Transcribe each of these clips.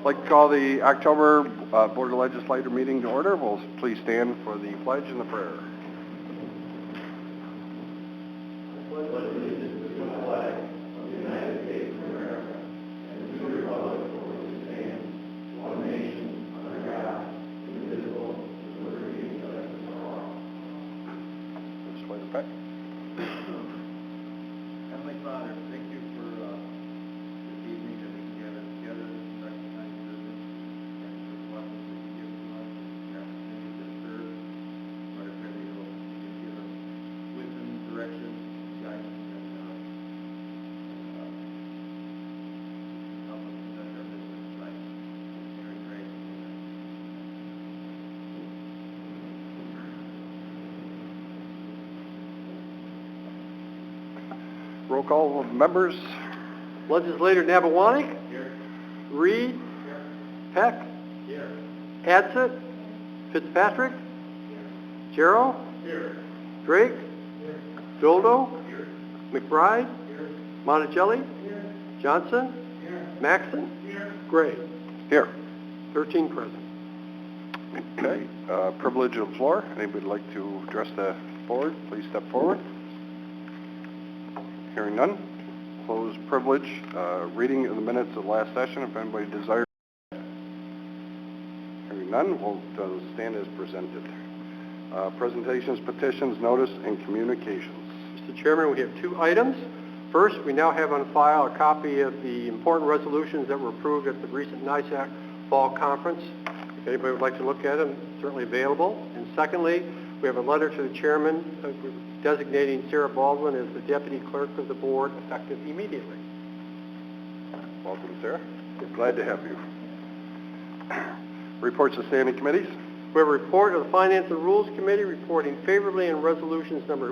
I'd like to call the October Board of Legislators meeting to order. Will please stand for the pledge and the prayer. Heavenly Father, thank you for this evening that we can gather together and recognize your goodness. Thank you for the blessings that you give to us, the opportunity to serve. Lord, I pray that you'll give us wisdom, direction, guidance, and help us conduct our business right. Very great. Roll call of members. Legislator Nabawanik. Here. Reed. Here. Peck. Here. Adsett. Fitzpatrick. Jarrow. Here. Drake. Here. Doldo. Here. McBride. Here. Monticelli. Here. Johnson. Here. Maxon. Here. Gray. Here. 13 present. Okay. Privilege of the floor. Anybody would like to address the board? Please step forward. Hearing none. Close privilege. Reading of the minutes of the last session, if anybody desires. Hearing Hearing none, we'll stand as presented. Presentations, petitions, notice, and communications. Mr. Chairman, we have two items. First, we now have on file a copy of the important resolutions that were approved at the recent NISAC Fall Conference. If anybody would like to look at them, certainly available. And secondly, we have a letter to the chairman designating Sarah Baldwin as the deputy clerk of the board effective immediately. Welcome, Sarah. We're glad to have you. Reports of standing committees. We have a report of the Finance and Rules Committee reporting favorably on resolutions number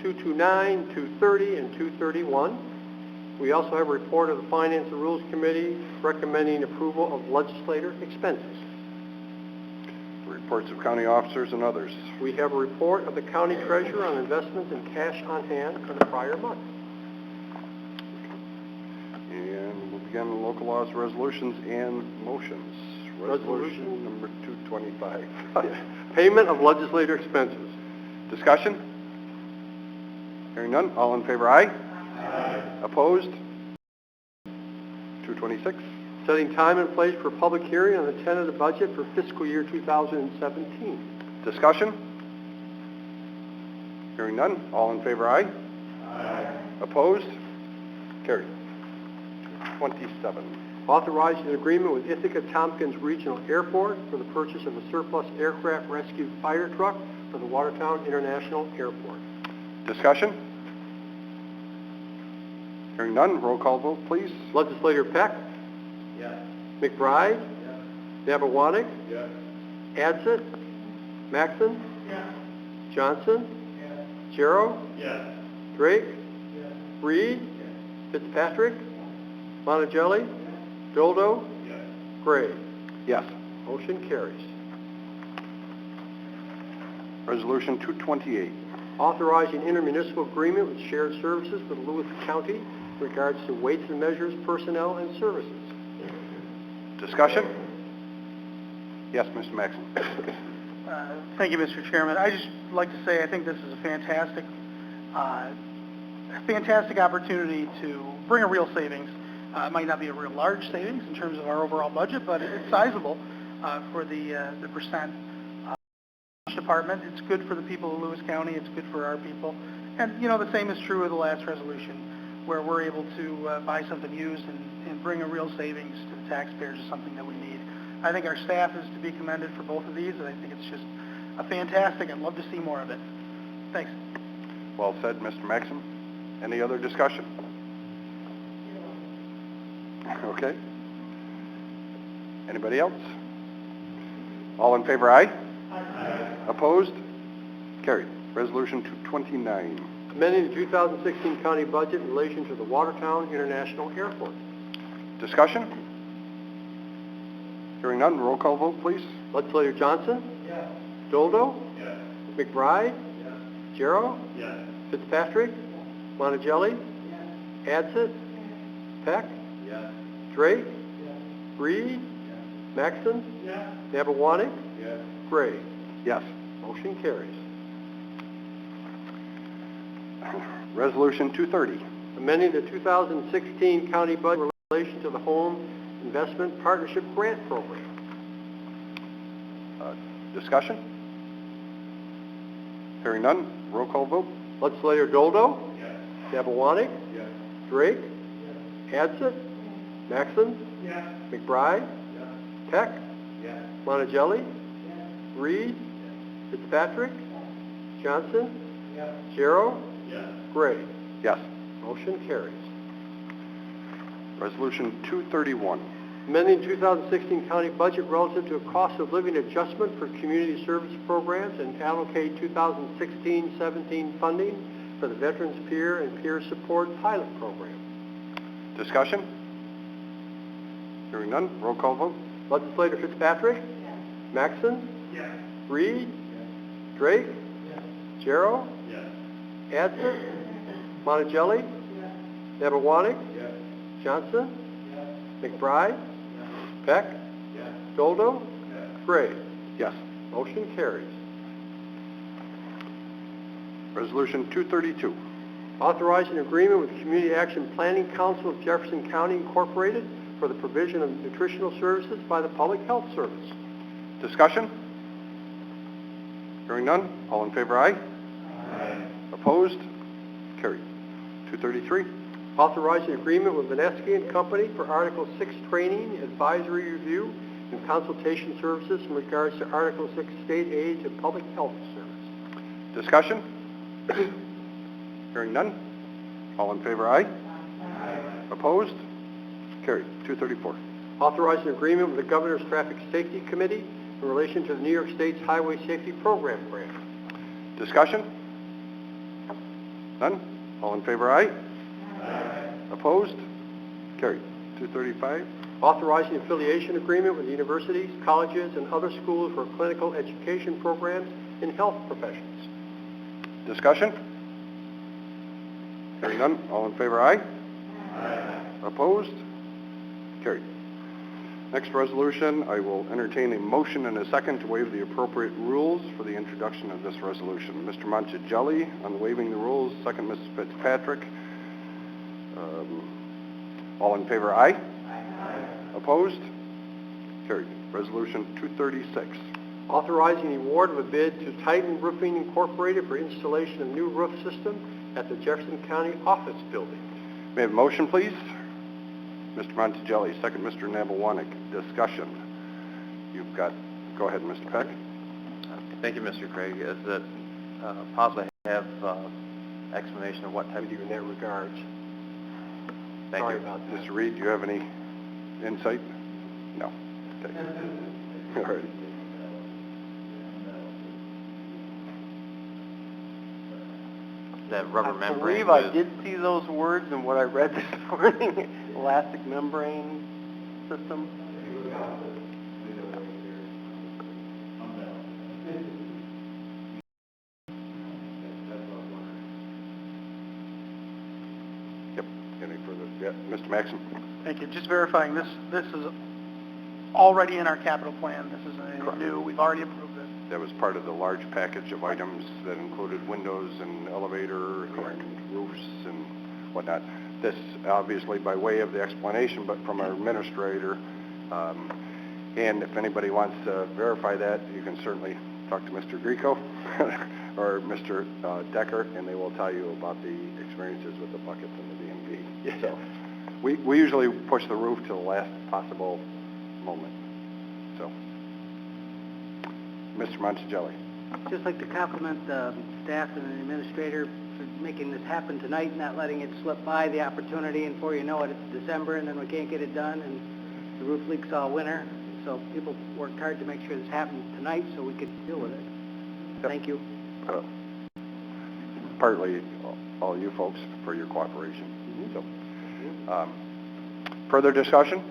229, 230, and 231. We also have a report of the Finance and Rules Committee recommending approval of legislator expenses. Reports of county officers and others. We have a report of the county treasurer on investments and cash on hand for the prior month. And we'll begin with local laws, resolutions, and motions. Resolution number 225. Payment of legislator expenses. Discussion? Hearing none, all in favor, aye? Aye. Opposed? 226. Setting time and place for public hearing on the tentative budget for fiscal year 2017. Discussion? Hearing none, all in favor, aye? Aye. Opposed? Carried. 27. Authorizing an agreement with Ithaca Tompkins Regional Airport for the purchase of a surplus aircraft rescue fire truck for the Watertown International Airport. Discussion? Hearing none, roll call vote, please. Legislator Peck? Yes. McBride? Yes. Nabawanik? Yes. Adsit? Maxon? Yes. Johnson? Yes. Jarrow? Yes. Drake? Yes. Reed? Yes. Fitzpatrick? Monticelli? Doldo? Yes. Gray? Yes. Motion carries. Resolution 228. Authorizing intermunicipal agreement with shared services with Lewis County in regards to weights and measures, personnel, and services. Discussion? Yes, Mr. Maxon. Thank you, Mr. Chairman. I just like to say I think this is a fantastic opportunity to bring a real savings. It might not be a real large savings in terms of our overall budget, but it's sizable for the percent department. It's good for the people of Lewis County. It's good for our people. And, you know, the same is true of the last resolution, where we're able to buy something used and bring a real savings to the taxpayers is something that we need. I think our staff is to be commended for both of these, and I think it's just a fantastic. I'd love to see more of it. Thanks. Well said, Mr. Maxon. Any other discussion? Okay. Anybody else? All in favor, aye? Aye. Opposed? Carried. Resolution 229. Amending the 2016 county budget in relation to the Watertown International Airport. Discussion? Hearing none, roll call vote, please. Legislator Johnson? Yes. Doldo? Yes. McBride? Yes. Jarrow? Yes. Fitzpatrick? Monticelli? Yes. Adsit? Peck? Yes. Drake? Yes. Reed? Yes. Maxon? Yes. Nabawanik? Yes. Gray? Yes. Motion carries. Resolution 230. Amending the 2016 county budget in relation to the Home Investment Partnership Grant Program. Discussion? Hearing none, roll call vote. Legislator Doldo? Yes. Nabawanik? Yes. Drake? Yes. Adsit? Maxon? Yes. McBride? Yes. Peck? Yes. Monticelli? Yes. Reed? Fitzpatrick? Johnson? Yes. Jarrow? Yes. Gray? Yes. Motion carries. Resolution 231. Amending 2016 county budget relative to a cost of living adjustment for community service programs and allocate 2016-17 funding for the Veterans Peer and Peer Support Pilot Program. Discussion? Hearing none, roll call vote. Legislator Fitzpatrick? Yes. Maxon? Yes. Reed? Yes. Drake? Yes. Jarrow? Yes. Adsit? Monticelli? Yes. Nabawanik? Yes. Johnson? Yes. McBride? Yes. Peck? Yes. Doldo? Yes. Gray? Yes. Motion carries. Resolution 232. Authorizing agreement with Community Action Planning Council of Jefferson County Incorporated for the provision of nutritional services by the Public Health Service. Discussion? Hearing none, all in favor, aye? Aye. Opposed? Carried. 233. Authorizing agreement with Vineski and Company for Article 6 training, advisory review, and consultation services in regards to Article 6 state aid and public health service. Discussion? Hearing none, all in favor, aye? Aye. Opposed? Carried. 234. Authorizing agreement with the Governor's Traffic Safety Committee in relation to the New York State's Highway Safety Program grant. Discussion? None? All in favor, aye? Aye. Opposed? Carried. 235. Authorizing affiliation agreement with universities, colleges, and other schools for clinical education programs in health professions. Discussion? Hearing none, all in favor, aye? Aye. Opposed? Carried. Next resolution, I will entertain a motion and a second to waive the appropriate rules for the introduction of this resolution. Mr. Monticelli on waiving the rules, second Mrs. Fitzpatrick. All in favor, aye? Aye. Opposed? Carried. Resolution 236. Authorizing the award of a bid to Titan Roofing Incorporated for installation of new roof system at the Jefferson County Office Building. May I have a motion, please? Mr. Monticelli, second Mr. Nabelwanek. Discussion. You've got, go ahead, Mr. Peck. Thank you, Mr. Craig. Is it possible to have explanation of what type With you in that regards. Thank Sorry you. about that. Mr. Reed, do you have any insight? No. Okay. All right. That rubber membrane? I believe I did see those words in what I read this morning, elastic membrane system. Yep. Any further? Yeah, Mr. Maxim? Thank you. Just verifying, this is already in our capital plan. This is a Correct. new, we've already approved it. That was part of the large package of items that included windows and elevator and roofs and whatnot. This, obviously, by way of the explanation, but from our administrator. And if anybody wants to verify that, you can certainly talk to Mr. Grieco or Mr. Decker, and they will tell you about the experiences with the buckets and the B&B. Yeah. So we usually push the roof to the last possible moment. So, Mr. Monticelli. Just like to compliment the staff and the administrator for making this happen tonight, not letting it slip by, the opportunity, and before you know it, it's December, and then we can't get it done, and the roof leaks all winter. So people worked hard to make sure this happened tonight so we could deal with it. Yep. Thank you. Partly all you folks for your cooperation. So, further discussion?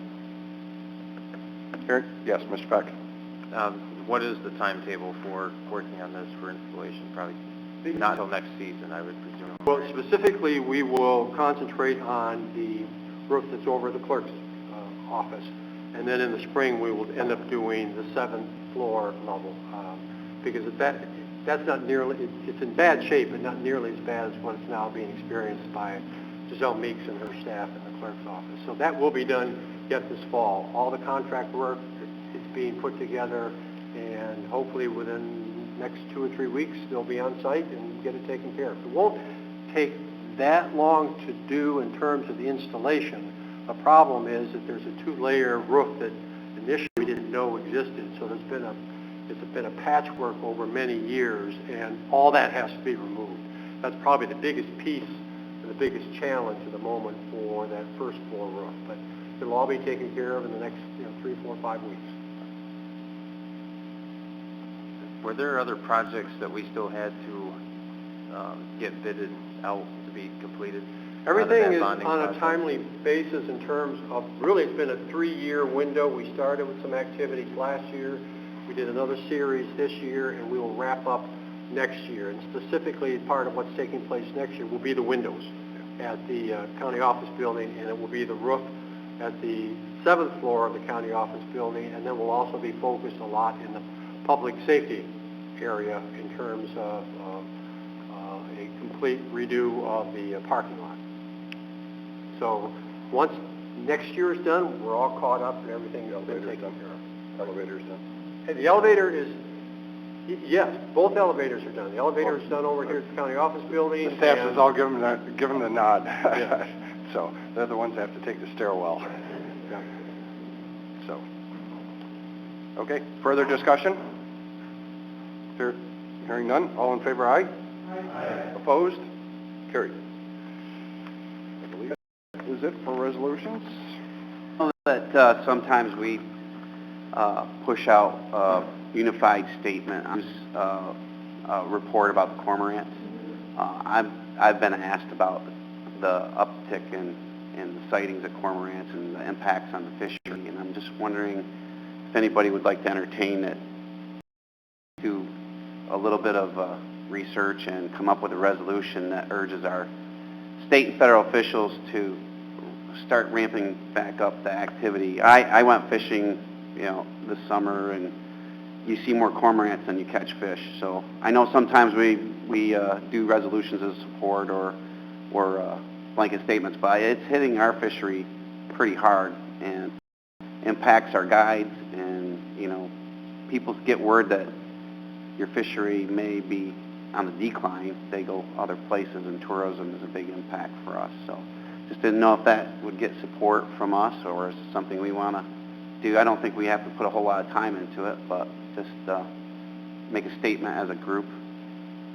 Here, yes, Mr. Peck. What is the timetable for working on this for installation? Probably not until next season, I would presume. Well, specifically, we will concentrate on the roof that's over the clerk's office. And then in the spring, we will end up doing the 7th floor level. Because that's not nearly, it's in bad shape, but not nearly as bad as what's now being experienced by Giselle Meeks and her staff in the clerk's office. So that will be done yet this fall. All the contract work is being put together, and hopefully within the next 2 or 3 weeks, they'll be on site and get it taken care of. It won't take that long to do in terms of the installation. The problem is that there's a 2-layer roof that initially we didn't know existed, so it's been a patchwork over many years, and all that has to be removed. That's probably the biggest piece and the biggest challenge at the moment for that first floor roof, but it'll all be taken care of in the next 3, 4, 5 weeks. Were there other projects that we still had to get bidded out to be completed? Everything is bonding on a process? timely basis in terms of, really, it's been a 3-year window. We started with some activities last year. We did another series this year, and we will wrap up next year. And specifically, part of what's taking place next year will be the windows at the county office building, and it will be the roof at the 7th floor of the county office building, and then we'll also be focused a lot in the public safety area in terms of a complete redo of the parking lot. So once next year is done, we're all caught up and everything's been taken care of. Elevators done. And the elevator is, yes, both elevators are done. The elevator is done over here at the county office building. The staff and- has all given the nod. So they're the ones that have to take the stairwell. Yeah. So, okay, further discussion? Hearing none, all in favor, aye? Aye. Opposed? Carried. I believe that is it for resolutions. Know that sometimes we push out a unified statement on a report about the cormorants. I've been asked about the uptick in the sightings of cormorants and the impacts on the fishery, and I'm just wondering if anybody would like to entertain it, do a little bit of research and come up with a resolution that urges our state and federal officials to start ramping back up the activity. I went fishing, this summer, and you see more cormorants than you catch fish. So I know sometimes we do resolutions of support or blanket statements, but it's hitting our fishery pretty hard and impacts our guides, and people get word that your fishery may be on the decline. They go other places, and tourism is a big impact for us. So just didn't know if that would get support from us, or is it something we want to do. I don't think we have to put a whole lot of time into it, but just make a statement as a group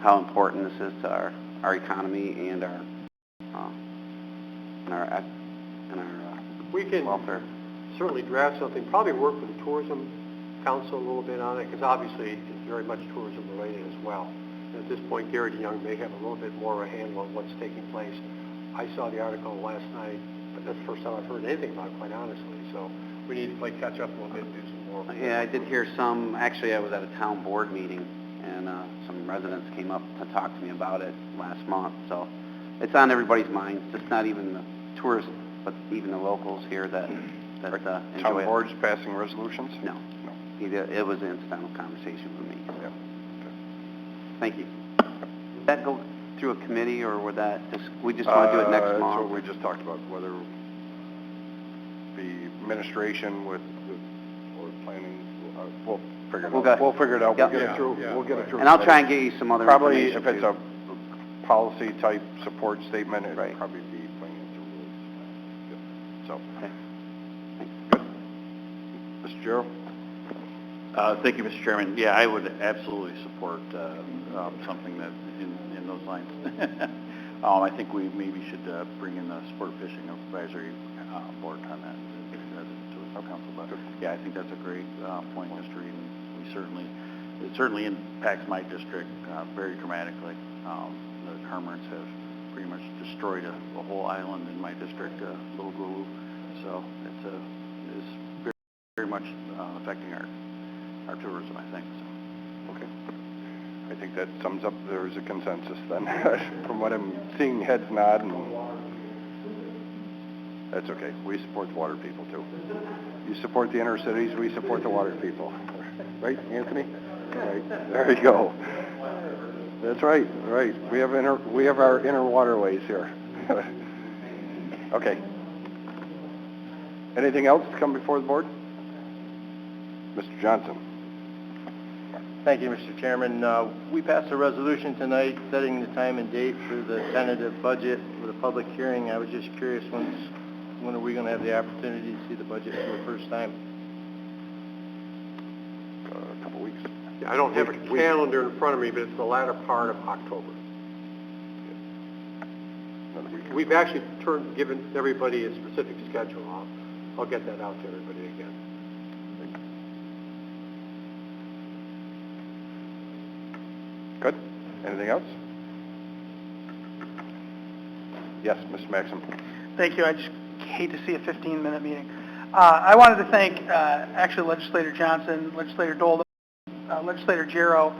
how important this is to our economy and our We can welfare. certainly draft something, probably work with the tourism council a little bit on it, because obviously it's very much tourism related as well. And at this point, Gary DeYoung may have a little bit more of a handle on what's taking place. I saw the article last night, but that's the first time I've heard anything about it, quite honestly. So we need to play catch up a little bit and do some more. Yeah, I did hear some. Actually, I was at a town board meeting, and some residents came up to talk to me about it last month. So it's on everybody's minds, just not even the tourists, but even the locals here that enjoy Town it. boards passing resolutions? No. It was an incidental conversation with me. Yeah. Thank you. Would that go through a committee, or would that we just want to do it next month? That's what we just talked about, whether the administration or planning, we'll figure it out. We'll figure it out. Yep. We'll get it through. We'll get it through. And I'll try and get you some other Probably information, if it's too. a policy type support statement, it'd Right. probably be planning through rules. So, Okay. good. Mr. Jarrell? Thank you, Mr. Chairman. Yeah, I would absolutely support something that in those lines. I think we maybe should bring in the Sport Fishing Advisory Board on that as to the council. But yeah, I think that's a great point, Mr. Eden. It certainly impacts my district very dramatically. The cormorants have pretty much destroyed a whole island in my district, Little Gulu. So it's very, very much affecting our tourism, I think. So. Okay. I think that sums up, there's a consensus then. From what I'm seeing, heads nod, and that's okay. We support the water people too. You support the inner cities, we support the water people. Right, Anthony? Right. There you go. That's right, right. We have our inner waterways here. Okay. Anything else to come before the board? Mr. Johnson? Thank you, Mr. Chairman. We passed a resolution tonight setting the time and date for the tentative budget with a public hearing. I was just curious, when are we going to have the opportunity to see the budget for the first time? A couple weeks. Yeah, I don't have a calendar in front of me, but it's the latter part of October. Another week. We've actually given everybody a specific schedule. I'll get that out to everybody again. Good. Anything else? Yes, Mr. Maxim. Thank you. I just hate to see a 15-minute meeting. I wanted to thank, actually, Legislator Johnson, Legislator Dolda, Legislator Jarrow,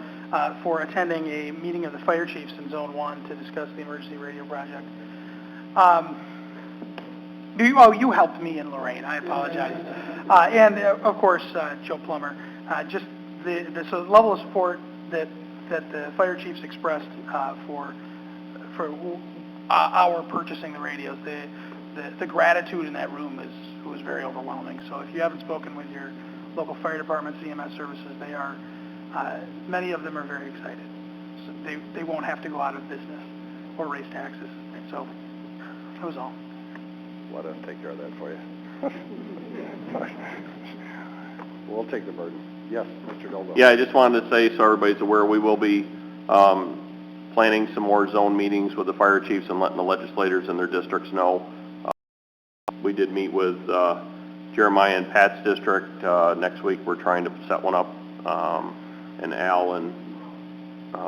for attending a meeting of the fire chiefs in Zone 1 to discuss the emergency radio project. You helped me and Lorraine. I apologize. And, of course, Joe Plummer. Just the level of support that the fire chiefs expressed for our purchasing the radios, the gratitude in that room was very overwhelming. So if you haven't spoken with your local fire departments, EMS services, they are, many of them are very excited. So they won't have to go out of business or raise taxes. So that was all. Let us take care of that for you. We'll take the burden. Yes, Mr. Dolville. Yeah, I just wanted to say, so everybody's aware, we will be planning some more zone meetings with the fire chiefs and letting the legislators in their districts know. We did meet with Jeremiah and Pat's district. Next week, we're trying to set one up in Al and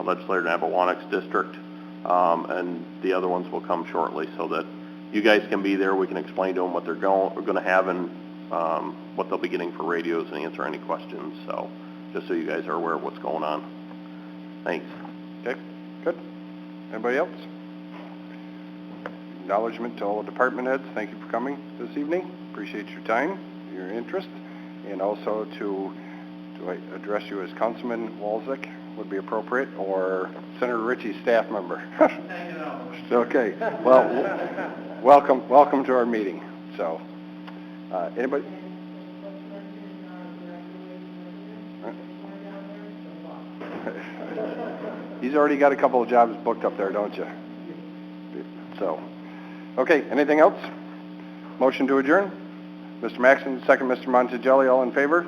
legislator in Abewannock's district. And the other ones will come shortly so that you guys can be there. We can explain to them what we're going to have and what they'll be getting for radios and answer any questions. So just so you guys are aware of what's going on. Thanks. Okay, good. Anybody else? Acknowledgement to all the department heads. Thank you for coming this evening. Appreciate your time, your interest, and also do I address you as Councilman Walczak would be appropriate, or Senator Ritchie's staff member? Okay. Well, welcome to our meeting. So, anybody? He's already got a couple of jobs booked up there, don't you? So, okay, anything else? Motion to adjourn? Mr. Maxon, second Mr. Monticelli, all in favor?